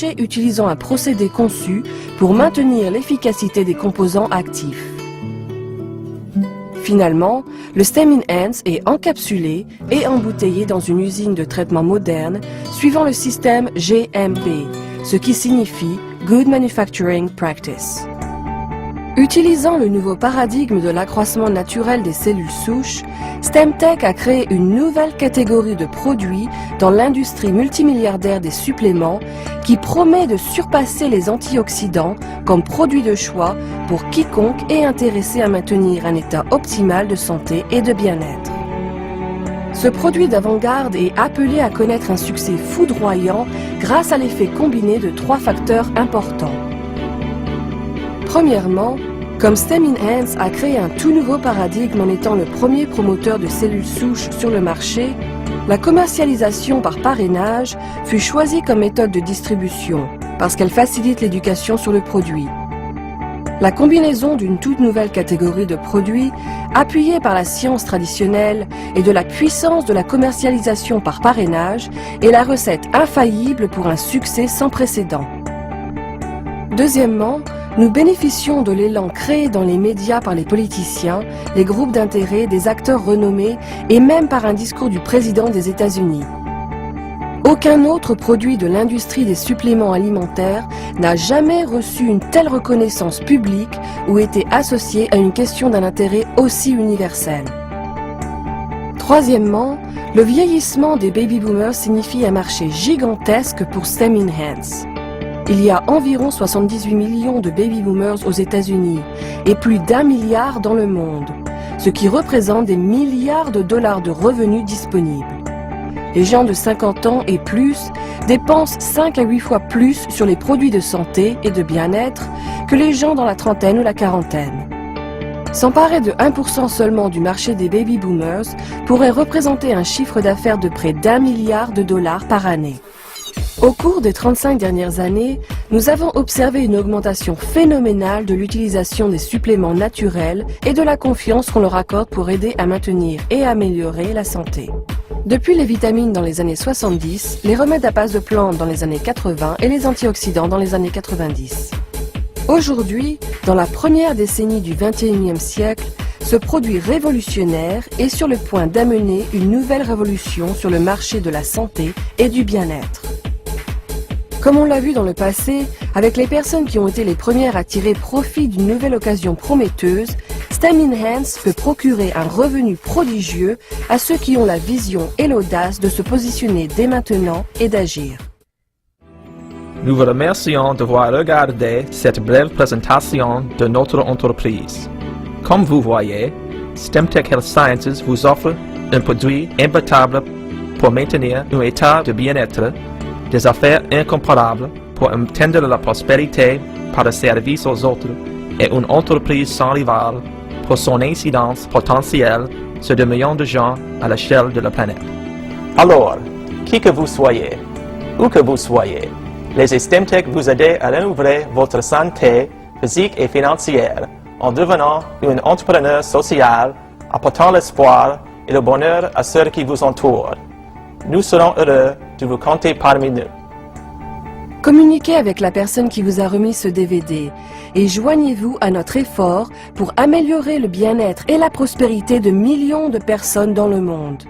marché utilisant un procédé conçu pour maintenir l'efficacité des composants actifs. Finalement, le Stem Enhance est encapsulé et embouteillé dans une usine de traitement moderne suivant le système GMP, ce qui signifie Good Manufacturing Practice. Utilisant le nouveau paradigme de l'accroissement naturel des cellules souches, StemTech a créé une nouvelle catégorie de produits dans l'industrie multimilliardaire des suppléments qui promet de surpasser les antioxydants comme produit de choix pour quiconque est intéressé à maintenir un état optimal de santé et de bien-être. Ce produit d'avant-garde est appelé à connaître un succès foudroyant grâce à l'effet combiné de 3 facteurs importants. Premièrement, comme Stem Enhance a créé un tout nouveau paradigme en étant le premier promoteur de cellules souches sur le marché, la commercialisation par parrainage fut choisie comme méthode de distribution parce qu'elle facilite l'éducation sur le produit. La combinaison d'une toute nouvelle catégorie de produits, appuyée par la science traditionnelle et de la puissance de la commercialisation par parrainage, est la recette infaillible pour un succès sans précédent. Deuxièmement, nous bénéficions de l'élan créé dans les médias par les politiciens, les groupes d'intérêt, des acteurs renommés et même par un discours du président des États-Unis. Aucun autre produit de l'industrie des suppléments alimentaires n'a jamais reçu une telle reconnaissance publique ou été associé à une question d'un intérêt aussi universel. Troisièmement, le vieillissement des baby-boomers signifie un marché gigantesque pour Stem Enhance. Il y a environ 78 millions de baby-boomers aux États-Unis et plus d'1 milliard dans le monde, ce qui représente des milliards de dollars de revenus disponibles. Les gens de 50 ans et plus dépensent 5 à 8 fois plus sur les produits de santé et de bien-être que les gens dans la trentaine ou la quarantaine. S'emparer de 1% seulement du marché des baby-boomers pourrait représenter un chiffre d'affaires de près d'1 milliard de dollars par année. Au cours des 35 dernières années, nous avons observé une augmentation phénoménale de l'utilisation des suppléments naturels et de la confiance qu'on leur accorde pour aider à maintenir et améliorer la santé. Depuis les vitamines dans les années 70, les remèdes à base de plantes dans les années 80 et les antioxydants dans les années 90. Aujourd'hui, dans la première décennie du XXIe siècle, ce produit révolutionnaire est sur le point d'amener une nouvelle révolution sur le marché de la santé et du bien-être. Comme on l'a vu dans le passé, avec les personnes qui ont été les premières à tirer profit d'une nouvelle occasion prometteuse, Stem Enhance peut procurer un revenu prodigieux à ceux qui ont la vision et l'audace de se positionner dès maintenant et d'agir. Nous vous remercions d'avoir regardé cette brève présentation de notre entreprise. Comme vous voyez, StemTech Health Sciences vous offre un produit imbattable pour maintenir un état de bien-être, des affaires incomparables pour atteindre la prospérité par le service aux autres et une entreprise sans rival pour son incidence potentielle sur des millions de gens à l'échelle de la planète. Alors, qui que vous soyez, où que vous soyez, les StemTech vous aident à renouveler votre santé physique et financière en devenant un entrepreneur social, apportant l'espoir et le bonheur à ceux qui vous entourent. Nous serons heureux de vous compter parmi nous. Communiquez avec la personne qui vous a remis ce DVD et joignez-vous à notre effort pour améliorer le bien-être et la prospérité de millions de personnes dans le monde.